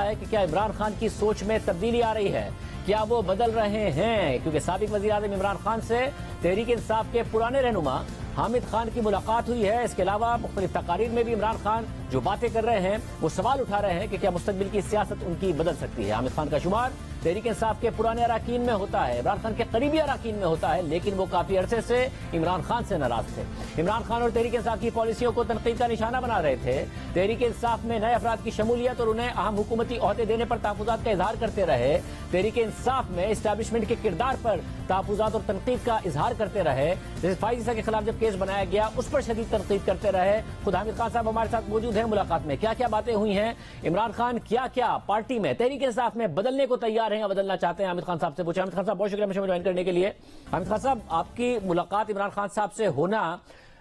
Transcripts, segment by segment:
ہے کہ کیا عمران خان کی سوچ میں تبدیلی آ رہی ہے، کیا وہ بدل رہے ہیں، کیونکہ سابق وزیر اعظم عمران خان سے تحریک انصاف کے پرانے رہنما حامد خان کی ملاقات ہوئی ہے۔ اس کے علاوہ مختلف تقاریر میں بھی عمران خان جو باتیں کر رہے ہیں وہ سوال اٹھا رہے ہیں کہ کیا مستقبل کی سیاست ان کی بدل سکتی ہے۔ حامد خان کا شمار تحریک انصاف کے پرانے اراکین میں ہوتا ہے، عمران خان کے قریبی اراکین میں ہوتا ہے، لیکن وہ کافی عرصے سے عمران خان سے ناراض تھے۔ عمران خان اور تحریک انصاف کی پالیسیوں کو تنقید کا نشانہ بنا رہے تھے۔ تحریک انصاف میں نئے افراد کی شمولیت اور انہیں اہم حکومتی عہدے دینے پر تحفظات کا اظہار کرتے رہے۔ تحریک انصاف میں اسٹیبلشمنٹ کے کردار پر تحفظات اور تنقید کا اظہار کرتے رہے۔ جیسے فائز عیسیٰ کے خلاف جب کیس بنایا گیا اس پر شدید تنقید کرتے رہے۔ خود حامد خان صاحب ہمارے ساتھ موجود ہیں۔ ملاقات میں کیا کیا باتیں ہوئی ہیں، عمران خان کیا کیا پارٹی میں تحریک انصاف میں بدلنے کو تیار ہیں یا بدلنا چاہتے ہیں، حامد خان صاحب سے پوچھیں۔ حامد خان صاحب بہت شکریہ مجھے جوائن کرنے کے لیے۔ حامد خان صاحب، آپ کی ملاقات عمران خان صاحب سے ہونا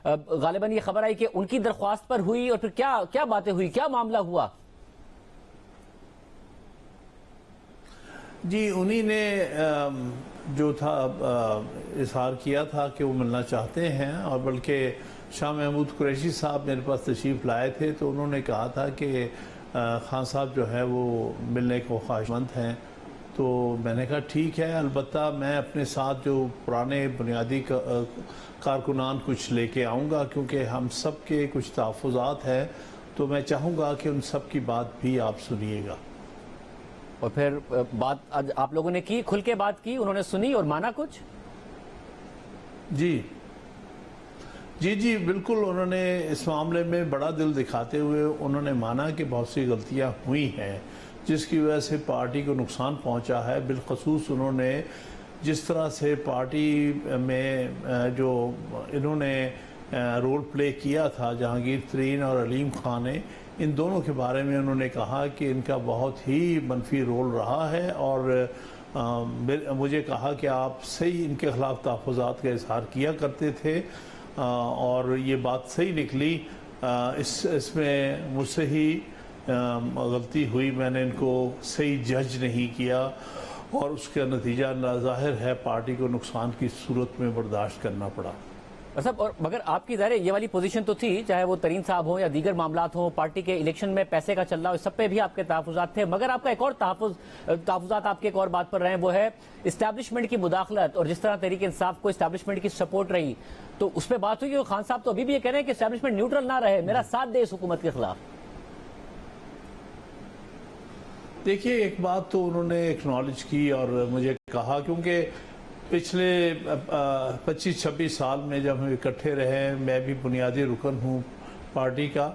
غالباً یہ خبر آئی کہ ان کی درخواست پر ہوئی، اور پھر کیا باتیں ہوئی، کیا معاملہ ہوا؟ جی، انہی نے جو تھا اظہار کیا تھا کہ وہ ملنا چاہتے ہیں، اور بلکہ شاہ محمود قریشی صاحب میرے پاس تشریف لائے تھے تو انہوں نے کہا تھا کہ خان صاحب جو ہے وہ ملنے کو خواہش مند ہیں۔ تو میں نے کہا ٹھیک ہے، البتہ میں اپنے ساتھ جو پرانے بنیادی کارکنان کچھ لے کے آؤں گا، کیونکہ ہم سب کے کچھ تحفظات ہیں، تو میں چاہوں گا کہ ان سب کی بات بھی آپ سنیے گا۔ اور پھر بات آپ لوگوں نے کی، کھل کے بات کی، انہوں نے سنی اور مانا کچھ؟ جی بالکل، انہوں نے اس معاملے میں بڑا دل دکھاتے ہوئے انہوں نے مانا کہ بہت سی غلطیاں ہوئی ہیں جس کی وجہ سے پارٹی کو نقصان پہنچا ہے۔ بالخصوص انہوں نے جس طرح سے پارٹی میں جو انہوں نے رول پلے کیا تھا جہانگیر ترین اور علیم خان نے، ان دونوں کے بارے میں انہوں نے کہا کہ ان کا بہت ہی منفی رول رہا ہے، اور مجھے کہا کہ آپ صحیح ان کے خلاف تحفظات کا اظہار کیا کرتے تھے، اور یہ بات صحیح نکلی۔ اس میں مجھ سے ہی غلطی ہوئی، میں نے ان کو صحیح جج نہیں کیا، اور اس کا نتیجہ ظاہر ہے پارٹی کو نقصان کی صورت میں برداشت کرنا پڑا۔ اور مگر آپ کی ظاہر یہ والی پوزیشن تو تھی، چاہے وہ ترین صاحب ہوں یا دیگر معاملات ہوں، پارٹی کے الیکشن میں پیسے کا چل رہا ہو، اس سب پہ بھی آپ کے تحفظات تھے، مگر آپ کا ایک اور تحفظات آپ کے ایک اور بات پر رہے، وہ ہے اسٹیبلشمنٹ کی مداخلت، اور جس طرح تحریک انصاف کو اسٹیبلشمنٹ کی سپورٹ رہی، تو اس پہ بات ہوئی کہ خان صاحب تو ابھی بھی یہ کہہ رہے ہیں کہ اسٹیبلشمنٹ نیوٹرل نہ رہے، میرا ساتھ دے اس حکومت کے خلاف۔ دیکھیے، ایک بات تو انہوں نے ایکنالج کی اور مجھے کہا، کیونکہ پچھلے 25-26 سال میں جب ہم اکٹھے رہے، میں بھی بنیادی رکن ہوں پارٹی کا،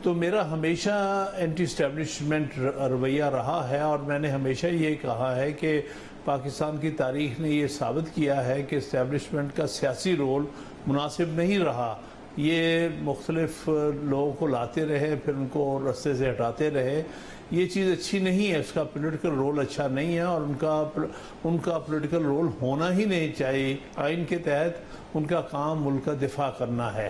تو میرا ہمیشہ اینٹی اسٹیبلشمنٹ رویہ رہا ہے، اور میں نے ہمیشہ یہ کہا ہے کہ پاکستان کی تاریخ نے یہ ثابت کیا ہے کہ اسٹیبلشمنٹ کا سیاسی رول مناسب نہیں رہا۔ یہ مختلف لوگوں کو لاتے رہے، پھر ان کو رستے سے ہٹاتے رہے، یہ چیز اچھی نہیں ہے، اس کا پولیٹیکل رول اچھا نہیں ہے، اور ان کا پولیٹیکل رول ہونا ہی نہیں چاہیے۔ آئین کے تحت ان کا کام ملک کا دفاع کرنا ہے،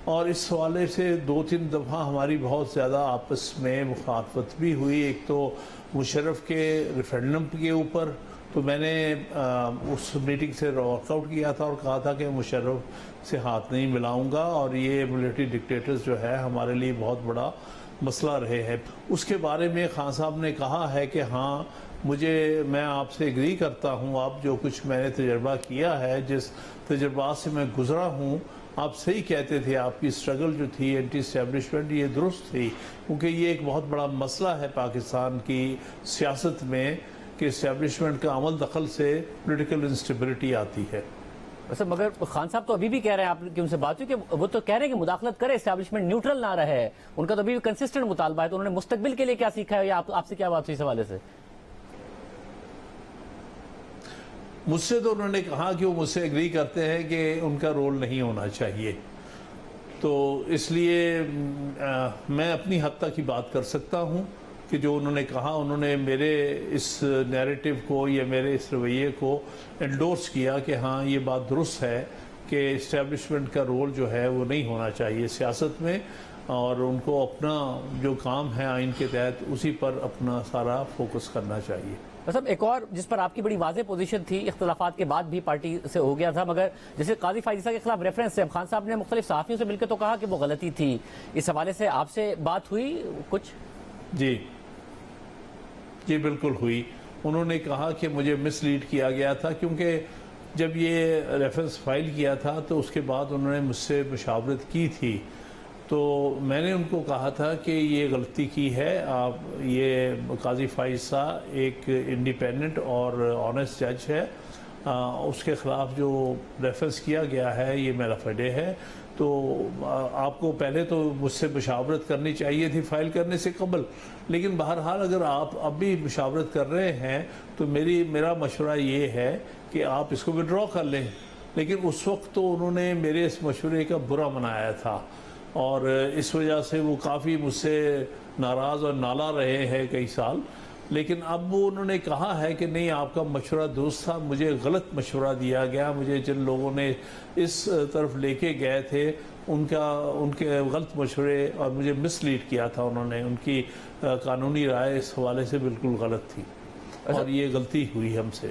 اور اس حوالے سے 2-3 دفعہ ہماری بہت زیادہ آپس میں مخالفت بھی ہوئی۔ ایک تو مشرف کے ریفرینڈم کے اوپر، تو میں نے اس میٹنگ سے واک آؤٹ کیا تھا اور کہا تھا کہ مشرف سے ہاتھ نہیں ملاؤں گا، اور یہ ملٹری ڈکٹیٹرز جو ہے ہمارے لیے بہت بڑا مسئلہ رہے ہیں۔ اس کے بارے میں خان صاحب نے کہا ہے کہ ہاں، میں آپ سے ایگری کرتا ہوں، آپ جو کچھ میں نے تجربہ کیا ہے، جس تجربات سے میں گزرا ہوں، آپ صحیح کہتے تھے، آپ کی سٹرگل جو تھی اینٹی اسٹیبلشمنٹ، یہ درست تھی، کیونکہ یہ ایک بہت بڑا مسئلہ ہے پاکستان کی سیاست میں کہ اسٹیبلشمنٹ کا عمل دخل سے پولیٹیکل انسٹیبلٹی آتی ہے۔ مگر خان صاحب تو ابھی بھی کہہ رہے ہیں، آپ کی ان سے بات ہوئی کہ وہ تو کہہ رہے ہیں کہ مداخلت کرے، اسٹیبلشمنٹ نیوٹرل نہ رہے، ان کا تو ابھی بھی کنسسٹنٹ مطالبہ ہے، تو انہوں نے مستقبل کے لیے کیا سیکھا ہے، یا آپ سے کیا بات ہوئی اس حوالے سے؟ مجھ سے تو انہوں نے کہا کہ وہ مجھ سے ایگری کرتے ہیں کہ ان کا رول نہیں ہونا چاہیے، تو اس لیے میں اپنی حد تک ہی بات کر سکتا ہوں کہ جو انہوں نے کہا، انہوں نے میرے اس نیریٹو کو یا میرے اس رویے کو انڈورس کیا کہ ہاں، یہ بات درست ہے کہ اسٹیبلشمنٹ کا رول جو ہے وہ نہیں ہونا چاہیے سیاست میں، اور ان کو اپنا جو کام ہے آئین کے تحت اسی پر اپنا سارا فوکس کرنا چاہیے۔ ایک اور جس پر آپ کی بڑی واضح پوزیشن تھی، اختلافات کے بعد بھی پارٹی سے ہو گیا تھا، مگر جیسے قاضی فائز عیسیٰ کے خلاف ریفرنس سے خان صاحب نے مختلف صحافیوں سے مل کے تو کہا کہ وہ غلطی تھی، اس حوالے سے آپ سے بات ہوئی کچھ؟ جی جی بالکل ہوئی. انہوں نے کہا کہ مجھے مس لیڈ کیا گیا تھا کیونکہ جب یہ ریفرنس فائل کیا تھا تو اس کے بعد انہوں نے مجھ سے مشاورت کی تھی. تو میں نے ان کو کہا تھا کہ یہ غلطی کی ہے. آپ یہ قاضی فائز صاحب ایک انڈیپینڈنٹ اور آنیسٹ جج ہے, اس کے خلاف جو ریفرنس کیا گیا ہے یہ میرا فائڈے ہے. تو آپ کو پہلے تو مجھ سے مشاورت کرنی چاہیے تھی فائل کرنے سے قبل, لیکن بہرحال اگر آپ اب بھی مشاورت کر رہے ہیں تو میرا مشورہ یہ ہے کہ آپ اس کو وڈرا کر لیں. لیکن اس وقت تو انہوں نے میرے اس مشورے کا برا منایا تھا اور اس وجہ سے وہ کافی مجھ سے ناراض اور نالا رہے ہیں کئی سال. لیکن اب وہ انہوں نے کہا ہے کہ نہیں, آپ کا مشورہ درست تھا, مجھے غلط مشورہ دیا گیا, مجھے جن لوگوں نے اس طرف لے کے گئے تھے ان کے غلط مشورے اور مجھے مس لیڈ کیا تھا انہوں نے, ان کی قانونی رائے اس حوالے سے بالکل غلط تھی اور یہ غلطی ہوئی ہم سے.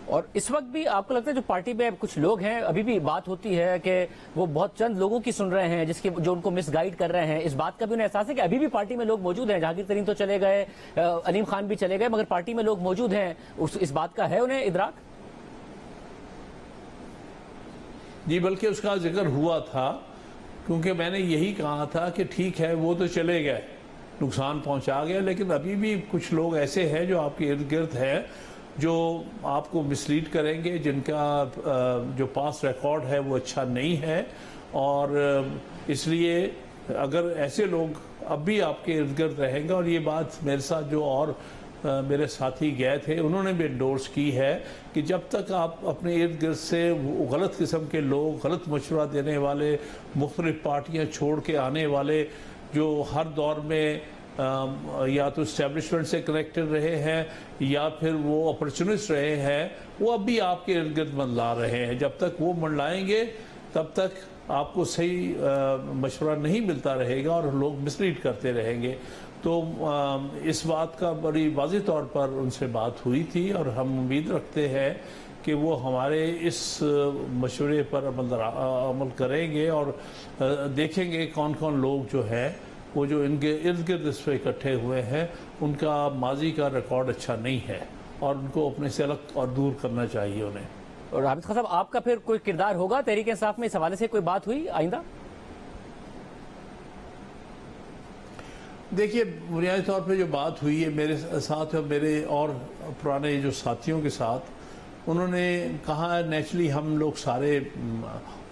اور اس وقت بھی آپ کو لگتا ہے جو پارٹی میں کچھ لوگ ہیں, ابھی بھی بات ہوتی ہے کہ وہ بہت چند لوگوں کی سن رہے ہیں جو ان کو مس گائیڈ کر رہے ہیں, اس بات کا بھی انہیں احساس ہے کہ ابھی بھی پارٹی میں لوگ موجود ہیں؟ جہانگیر ترین تو چلے گئے, علیم خان بھی چلے گئے, مگر پارٹی میں لوگ موجود ہیں, اس بات کا ہے انہیں ادراک؟ جی بلکہ اس کا ذکر ہوا تھا کیونکہ میں نے یہی کہا تھا کہ ٹھیک ہے وہ تو چلے گئے, نقصان پہنچا گیا, لیکن ابھی بھی کچھ لوگ ایسے ہیں جو آپ کے ارد گرد ہیں جو آپ کو مسلیڈ کریں گے, جن کا جو پاس ریکارڈ ہے وہ اچھا نہیں ہے. اور اس لیے اگر ایسے لوگ اب بھی آپ کے ارد گرد رہیں گے, اور یہ بات میرے ساتھ جو اور میرے ساتھی گئے تھے انہوں نے بھی انڈورس کی ہے کہ جب تک آپ اپنے ارد گرد سے غلط قسم کے لوگ, غلط مشورہ دینے والے, مختلف پارٹیاں چھوڑ کے آنے والے جو ہر دور میں یا تو اسٹیبلشمنٹ سے کنیکٹڈ رہے ہیں یا پھر وہ اپرچونسٹ رہے ہیں, وہ اب بھی آپ کے ارد گرد منڈلا رہے ہیں. جب تک وہ منڈلائیں گے تب تک آپ کو صحیح مشورہ نہیں ملتا رہے گا اور لوگ مسلیڈ کرتے رہیں گے. تو اس بات کا بڑی واضح طور پر ان سے بات ہوئی تھی اور ہم امید رکھتے ہیں کہ وہ ہمارے اس مشورے پر عمل کریں گے اور دیکھیں گے کون کون لوگ جو ہے وہ جو ان کے ارد گرد اس پہ اکٹھے ہوئے ہیں ان کا ماضی کا ریکارڈ اچھا نہیں ہے اور ان کو اپنے سے الگ اور دور کرنا چاہیے انہیں. اور حامد خان صاحب, آپ کا پھر کوئی کردار ہوگا تحریک انصاف میں, اس حوالے سے کوئی بات ہوئی آئندہ؟ دیکھیے بنیادی طور پہ جو بات ہوئی ہے میرے ساتھ اور میرے اور پرانے جو ساتھیوں کے ساتھ, انہوں نے کہا نیچرلی ہم لوگ سارے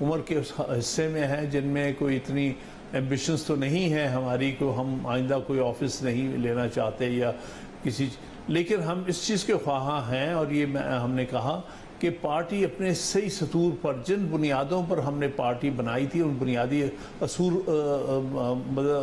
عمر کے اس حصے میں ہیں جن میں کوئی اتنی ایمبیشنز تو نہیں ہے ہماری کو ہم آئندہ کوئی آفس نہیں لینا چاہتے یا کسی, لیکن ہم اس چیز کے خواہاں ہیں اور یہ ہم نے کہا کہ پارٹی اپنے صحیح سطور پر, جن بنیادوں پر ہم نے پارٹی بنائی تھی ان بنیادی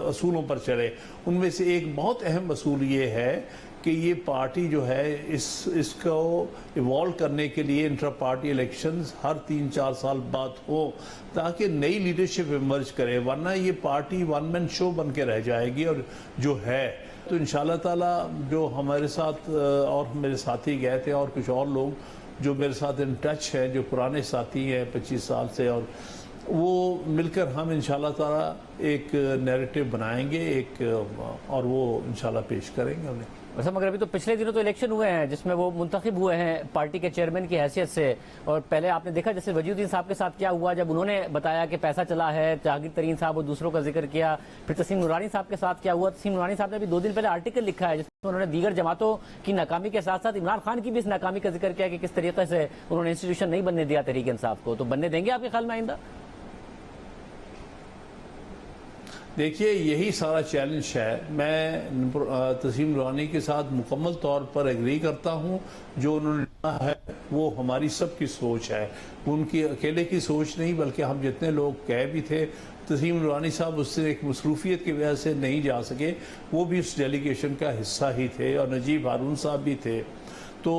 اصولوں پر چلے. ان میں سے ایک بہت اہم اصول یہ ہے کہ یہ پارٹی جو ہے اس کو ایوالو کرنے کے لیے انٹرا پارٹی الیکشنز ہر 3-4 سال بعد ہو تاکہ نئی لیڈرشپ ایمرج کرے, ورنہ یہ پارٹی ون مین شو بن کے رہ جائے گی. اور جو ہے تو انشاءاللہ تعالی جو ہمارے ساتھ اور میرے ساتھی گئے تھے اور کچھ اور لوگ جو میرے ساتھ ان ٹچ ہیں, جو پرانے ساتھی ہیں 25 سال سے, اور وہ مل کر ہم انشاءاللہ تعالی ایک نیریٹو بنائیں گے ایک, اور وہ انشاءاللہ پیش کریں گے انہیں. ویسے مگر ابھی تو پچھلے دنوں تو الیکشن ہوئے ہیں جس میں وہ منتخب ہوئے ہیں پارٹی کے چیئرمین کی حیثیت سے, اور پہلے آپ نے دیکھا جیسے وجیہ الدین صاحب کے ساتھ کیا ہوا جب انہوں نے بتایا کہ پیسہ چلا ہے, جہانگیر ترین صاحب اور دوسروں کا ذکر کیا. پھر تسیم نورانی صاحب کے ساتھ کیا ہوا, تسیم نورانی صاحب نے بھی 2 دن پہلے آرٹیکل لکھا ہے جس میں انہوں نے دیگر جماعتوں کی ناکامی کے ساتھ ساتھ عمران خان کی بھی اس ناکامی کا ذکر کیا کہ کس طریقے سے انہوں نے انسٹیٹیوشن نہیں بننے دیا تحریک انصاف کو. تو بننے دیں گے آپ کے خیال میں آئندہ؟ دیکھیے یہی سارا چیلنج ہے. میں تسیم نورانی کے ساتھ مکمل طور پر ایگری کرتا ہوں, جو انہوں نے کہا ہے وہ ہماری سب کی سوچ ہے, ان کی اکیلے کی سوچ نہیں بلکہ ہم جتنے لوگ گئے بھی تھے. تسیم نورانی صاحب اس سے ایک مصروفیت کی وجہ سے نہیں جا سکے, وہ بھی اس ڈیلیگیشن کا حصہ ہی تھے, اور نجیب ہارون صاحب بھی تھے. تو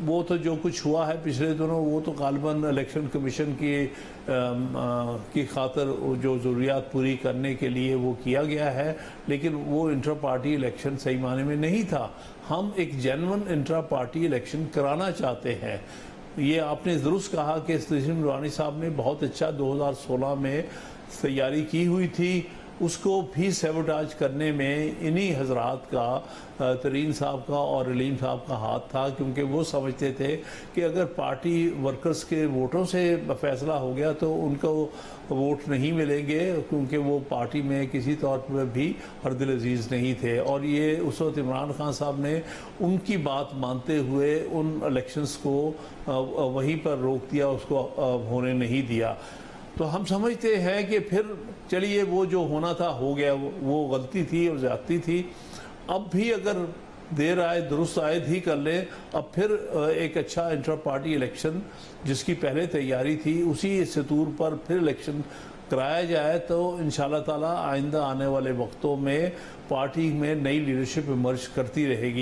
وہ تو جو کچھ ہوا ہے پچھلے دنوں وہ تو غالباً الیکشن کمیشن کی خاطر جو ضروریات پوری کرنے کے لیے وہ کیا گیا ہے, لیکن وہ انٹرا پارٹی الیکشن صحیح معنی میں نہیں تھا. ہم ایک جینون انٹرا پارٹی الیکشن کرانا چاہتے ہیں. یہ آپ نے درست کہا کہ تسیم نورانی صاحب نے بہت اچھا 2016 میں تیاری کی ہوئی تھی, اس کو بھی سیبوٹاج کرنے میں انہی حضرات کا ترین صاحب کا اور علیم صاحب کا ہاتھ تھا، کیونکہ وہ سمجھتے تھے کہ اگر پارٹی ورکرز کے ووٹوں سے فیصلہ ہو گیا تو ان کو ووٹ نہیں ملیں گے، کیونکہ وہ پارٹی میں کسی طور پر بھی ہردل عزیز نہیں تھے۔ اور یہ اس وقت عمران خان صاحب نے ان کی بات مانتے ہوئے ان الیکشنز کو وہیں پر روک دیا، اس کو ہونے نہیں دیا۔ تو ہم سمجھتے ہیں کہ پھر چلیے وہ جو ہونا تھا ہو گیا، وہ غلطی تھی اور زیادتی تھی۔ اب بھی اگر دیر آئے درست عائد ہی کر لیں، اب پھر ایک اچھا انٹرا پارٹی الیکشن جس کی پہلے تیاری تھی اسی سطور پر پھر الیکشن کرایا جائے تو انشاءاللہ تعالی آئندہ آنے والے وقتوں میں پارٹی میں نئی لیڈرشپ ایمرج کرتی رہے گی۔